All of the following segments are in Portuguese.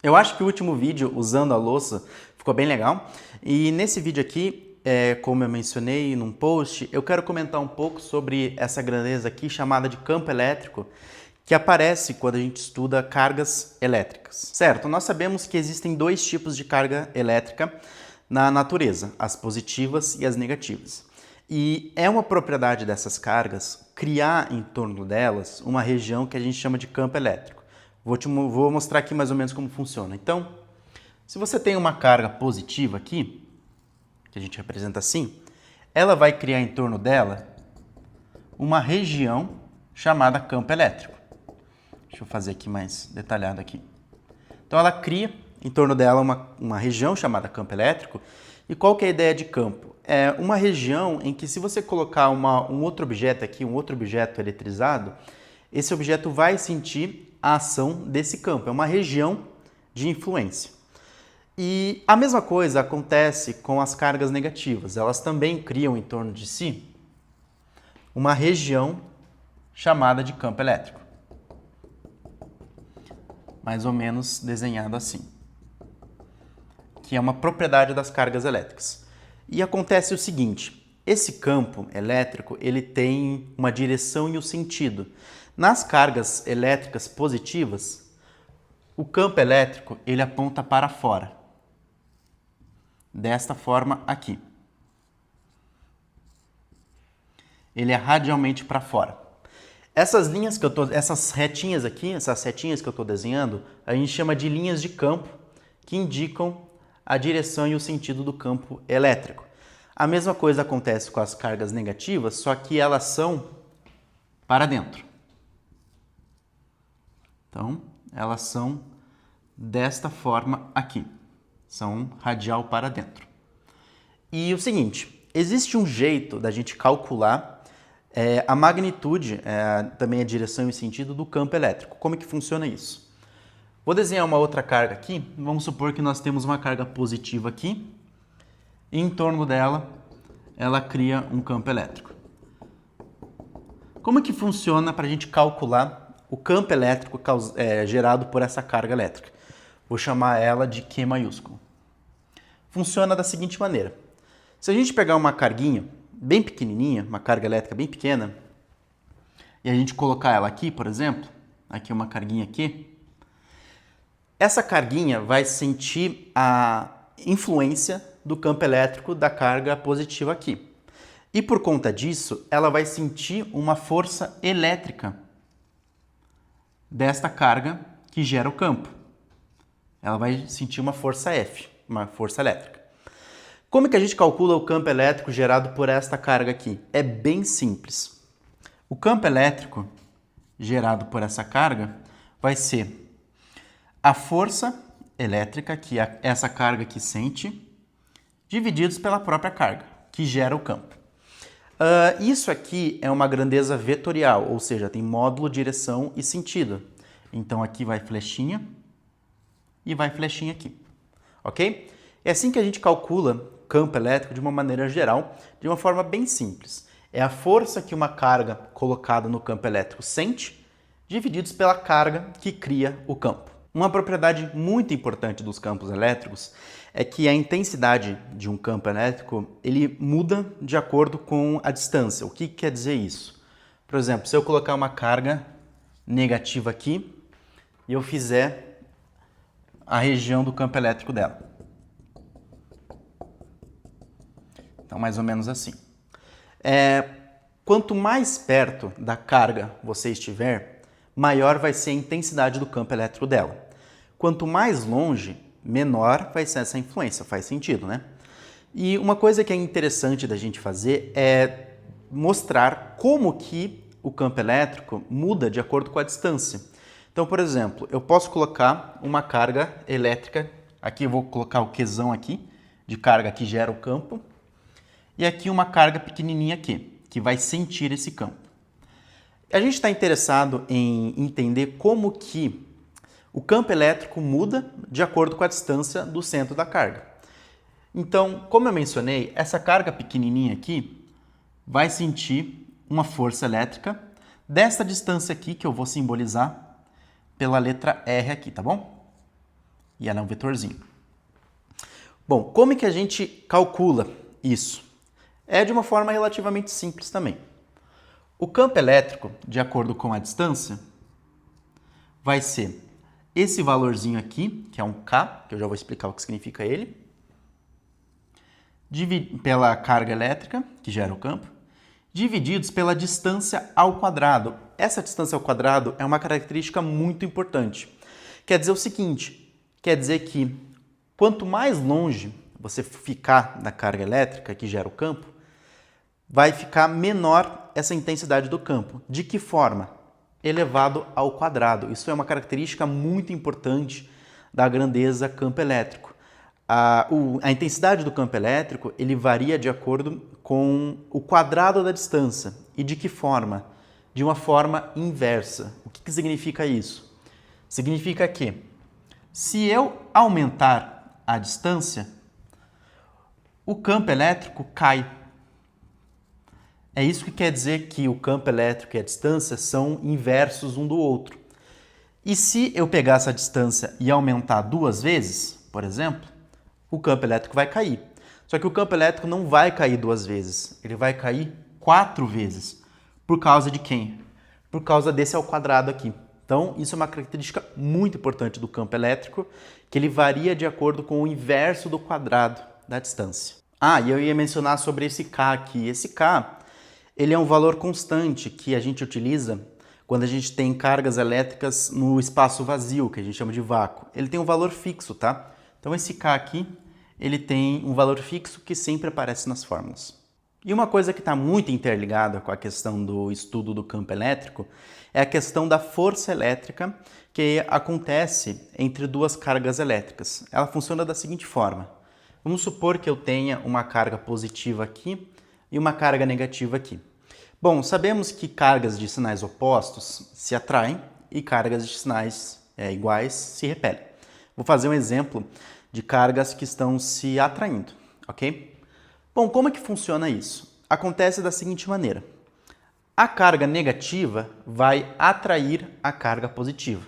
Eu acho que o último vídeo usando a louça ficou bem legal. E nesse vídeo aqui, como eu mencionei num post, eu quero comentar um pouco sobre essa grandeza aqui chamada de campo elétrico, que aparece quando a gente estuda cargas elétricas. Certo, nós sabemos que existem dois tipos de carga elétrica na natureza, as positivas e as negativas. E é uma propriedade dessas cargas criar em torno delas uma região que a gente chama de campo elétrico. Vou mostrar aqui mais ou menos como funciona. Então, se você tem uma carga positiva aqui, que a gente representa assim, ela vai criar em torno dela uma região chamada campo elétrico. Deixa eu fazer aqui mais detalhado aqui. Então ela cria em torno dela uma região chamada campo elétrico. E qual que é a ideia de campo? É uma região em que se você colocar um outro objeto aqui, um outro objeto eletrizado, esse objeto vai sentir a ação desse campo. É uma região de influência. E a mesma coisa acontece com as cargas negativas. Elas também criam em torno de si uma região chamada de campo elétrico. Mais ou menos desenhado assim, que é uma propriedade das cargas elétricas. E acontece o seguinte, esse campo elétrico ele tem uma direção e um sentido. Nas cargas elétricas positivas, o campo elétrico ele aponta para fora, desta forma aqui. Ele é radialmente para fora. Essas retinhas aqui, essas setinhas que eu estou desenhando, a gente chama de linhas de campo, que indicam a direção e o sentido do campo elétrico. A mesma coisa acontece com as cargas negativas, só que elas são para dentro. Então, elas são desta forma aqui. São radial para dentro. E o seguinte, existe um jeito da gente calcular a magnitude, também a direção e o sentido do campo elétrico. Como é que funciona isso? Vou desenhar uma outra carga aqui. Vamos supor que nós temos uma carga positiva aqui. E em torno dela, ela cria um campo elétrico. Como é que funciona para a gente calcular o campo elétrico gerado por essa carga elétrica? Vou chamar ela de Q maiúsculo. Funciona da seguinte maneira. Se a gente pegar uma carguinha bem pequenininha, uma carga elétrica bem pequena, e a gente colocar ela aqui, por exemplo, aqui uma carguinha aqui, essa carguinha vai sentir a influência do campo elétrico da carga positiva aqui. E por conta disso, ela vai sentir uma força elétrica desta carga que gera o campo. Ela vai sentir uma força F, uma força elétrica. Como é que a gente calcula o campo elétrico gerado por esta carga aqui? É bem simples. O campo elétrico gerado por essa carga vai ser a força elétrica que essa carga aqui sente, divididos pela própria carga, que gera o campo. Isso aqui é uma grandeza vetorial, ou seja, tem módulo, direção e sentido. Então aqui vai flechinha e vai flechinha aqui, ok? É assim que a gente calcula campo elétrico de uma maneira geral, de uma forma bem simples. É a força que uma carga colocada no campo elétrico sente, divididos pela carga que cria o campo. Uma propriedade muito importante dos campos elétricos é que a intensidade de um campo elétrico ele muda de acordo com a distância. O que quer dizer isso? Por exemplo, se eu colocar uma carga negativa aqui e eu fizer a região do campo elétrico dela. Então, mais ou menos assim. Quanto mais perto da carga você estiver, maior vai ser a intensidade do campo elétrico dela. Quanto mais longe, menor vai ser essa influência. Faz sentido, né? E uma coisa que é interessante da gente fazer é mostrar como que o campo elétrico muda de acordo com a distância. Então, por exemplo, eu posso colocar uma carga elétrica, aqui eu vou colocar o Qzão aqui, de carga que gera o campo, e aqui uma carga pequenininha aqui, que vai sentir esse campo. A gente está interessado em entender como que o campo elétrico muda de acordo com a distância do centro da carga. Então, como eu mencionei, essa carga pequenininha aqui vai sentir uma força elétrica dessa distância aqui, que eu vou simbolizar pela letra R aqui, tá bom? e ela é um vetorzinho. Bom, como é que a gente calcula isso? É de uma forma relativamente simples também. O campo elétrico, de acordo com a distância, vai ser esse valorzinho aqui, que é um K, que eu já vou explicar o que significa ele, pela carga elétrica, que gera o campo, divididos pela distância ao quadrado. Essa distância ao quadrado é uma característica muito importante. Quer dizer o seguinte, quer dizer que quanto mais longe você ficar da carga elétrica que gera o campo, vai ficar menor essa intensidade do campo. De que forma? Elevado ao quadrado. Isso é uma característica muito importante da grandeza campo elétrico. A intensidade do campo elétrico ele varia de acordo com o quadrado da distância. E de que forma? De uma forma inversa. O que significa isso? Significa que se eu aumentar a distância, o campo elétrico cai. É isso que quer dizer que o campo elétrico e a distância são inversos um do outro. E se eu pegar essa distância e aumentar 2 vezes, por exemplo, o campo elétrico vai cair. Só que o campo elétrico não vai cair 2 vezes, ele vai cair 4 vezes. Por causa de quem? Por causa desse ao quadrado aqui. Então, isso é uma característica muito importante do campo elétrico, que ele varia de acordo com o inverso do quadrado da distância. E eu ia mencionar sobre esse K aqui. Esse K, ele é um valor constante que a gente utiliza quando a gente tem cargas elétricas no espaço vazio, que a gente chama de vácuo. Ele tem um valor fixo, tá? Então, esse K aqui, ele tem um valor fixo que sempre aparece nas fórmulas. E uma coisa que está muito interligada com a questão do estudo do campo elétrico é a questão da força elétrica que acontece entre 2 cargas elétricas. Ela funciona da seguinte forma. Vamos supor que eu tenha uma carga positiva aqui e uma carga negativa aqui. Bom, sabemos que cargas de sinais opostos se atraem e cargas de sinais iguais se repelem. Vou fazer um exemplo de cargas que estão se atraindo, ok? Bom, como é que funciona isso? Acontece da seguinte maneira. A carga negativa vai atrair a carga positiva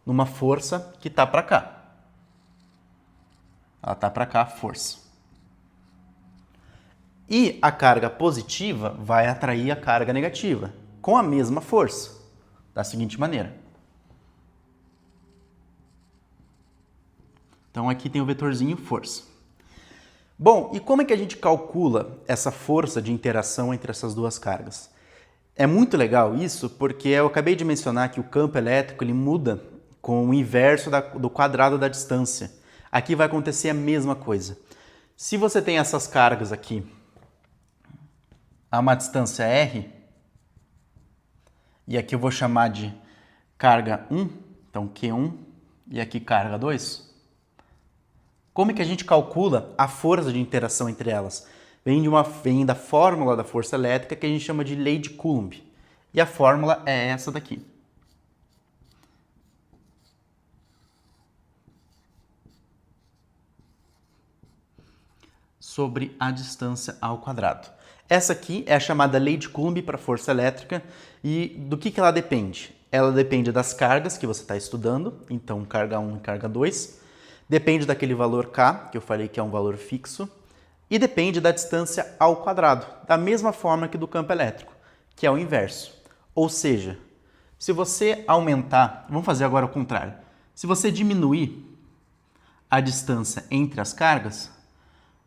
numa força que está para cá. Ela está para cá, força. E a carga positiva vai atrair a carga negativa com a mesma força, da seguinte maneira. Então aqui tem o vetorzinho força. Bom, e como é que a gente calcula essa força de interação entre essas 2 cargas? É muito legal isso porque eu acabei de mencionar que o campo elétrico ele muda com o inverso do quadrado da distância. Aqui vai acontecer a mesma coisa. Se você tem essas cargas aqui a uma distância r, e aqui eu vou chamar de carga 1, então Q1, e aqui carga 2, como é que a gente calcula a força de interação entre elas? Vem da fórmula da força elétrica que a gente chama de lei de Coulomb. E a fórmula é essa daqui. Sobre a distância ao quadrado. Essa aqui é a chamada lei de Coulomb para força elétrica. E do que ela depende? Ela depende das cargas que você está estudando, então carga 1 e carga 2. Depende daquele valor K, que eu falei que é um valor fixo, e depende da distância ao quadrado, da mesma forma que do campo elétrico, que é o inverso. Ou seja, se você aumentar, vamos fazer agora o contrário, se você diminuir a distância entre as cargas,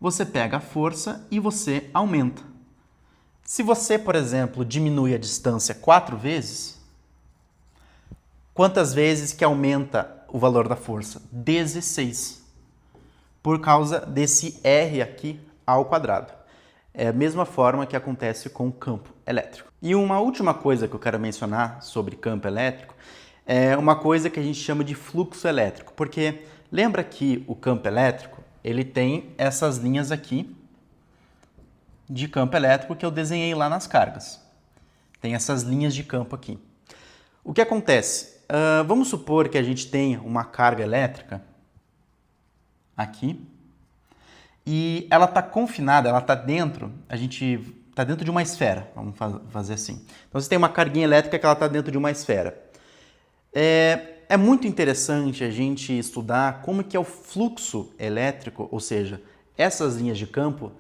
você pega a força e você aumenta. Se você, por exemplo, diminui a distância 4 vezes, quantas vezes que aumenta o valor da força? 16. Por causa desse R aqui ao quadrado. É a mesma forma que acontece com o campo elétrico. E uma última coisa que eu quero mencionar sobre campo elétrico é uma coisa que a gente chama de fluxo elétrico. Porque lembra que o campo elétrico ele tem essas linhas aqui de campo elétrico que eu desenhei lá nas cargas. Tem essas linhas de campo aqui. O que acontece? Vamos supor que a gente tenha uma carga elétrica aqui e ela está confinada, ela está dentro, a gente está dentro de uma esfera, vamos fazer assim. Então você tem uma carguinha elétrica que ela está dentro de uma esfera. É muito interessante a gente estudar como que é o fluxo elétrico, ou seja, essas linhas de campo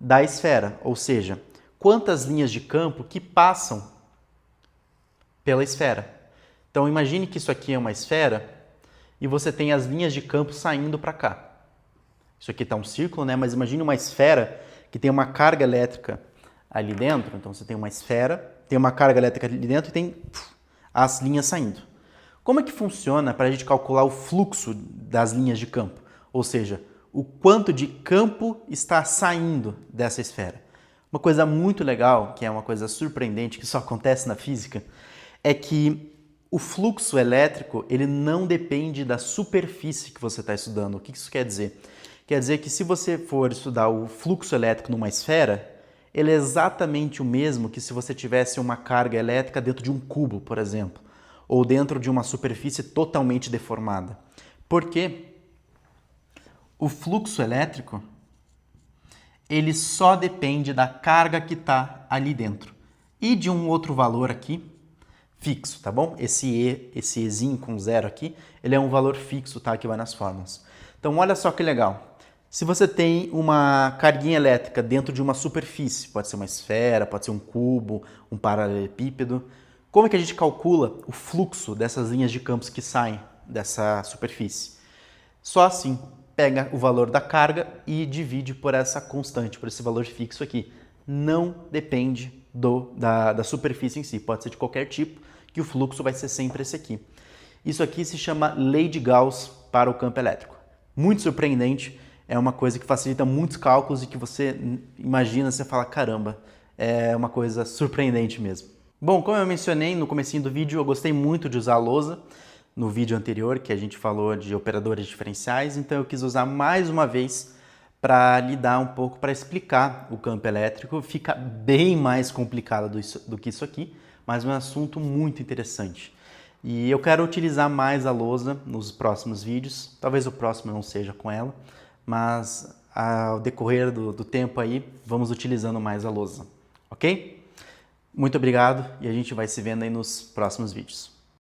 da esfera, ou seja, quantas linhas de campo que passam pela esfera. Então imagine que isso aqui é uma esfera e você tem as linhas de campo saindo para cá. Isso aqui está um círculo, né? Mas imagine uma esfera que tem uma carga elétrica ali dentro. Então você tem uma esfera, tem uma carga elétrica ali dentro e tem as linhas saindo. Como é que funciona para a gente calcular o fluxo das linhas de campo? Ou seja, o quanto de campo está saindo dessa esfera. Uma coisa muito legal, que é uma coisa surpreendente, que só acontece na física, é que o fluxo elétrico ele não depende da superfície que você está estudando. O que isso quer dizer? Quer dizer que se você for estudar o fluxo elétrico numa esfera, ele é exatamente o mesmo que se você tivesse uma carga elétrica dentro de um cubo, por exemplo, ou dentro de uma superfície totalmente deformada. Por quê? O fluxo elétrico ele só depende da carga que está ali dentro e de um outro valor aqui fixo, tá bom? Esse Ezinho com zero aqui, ele é um valor fixo, tá? Que vai nas fórmulas. Então, olha só que legal. Se você tem uma carguinha elétrica dentro de uma superfície, pode ser uma esfera, pode ser um cubo, um paralelepípedo, como é que a gente calcula o fluxo dessas linhas de campos que saem dessa superfície? Só assim, pega o valor da carga e divide por essa constante, por esse valor fixo aqui. Não depende da superfície em si, pode ser de qualquer tipo, que o fluxo vai ser sempre esse aqui. Isso aqui se chama lei de Gauss para o campo elétrico. Muito surpreendente, é uma coisa que facilita muitos cálculos e que você imagina, você fala, caramba, é uma coisa surpreendente mesmo. Bom, como eu mencionei no comecinho do vídeo, eu gostei muito de usar a lousa no vídeo anterior, que a gente falou de operadores diferenciais, então eu quis usar mais uma vez para lidar um pouco, para explicar o campo elétrico. Fica bem mais complicado do que isso aqui, mas é um assunto muito interessante. E eu quero utilizar mais a lousa nos próximos vídeos, talvez o próximo não seja com ela, mas ao decorrer do tempo aí, vamos utilizando mais a lousa, ok? Muito obrigado e a gente vai se vendo aí nos próximos vídeos.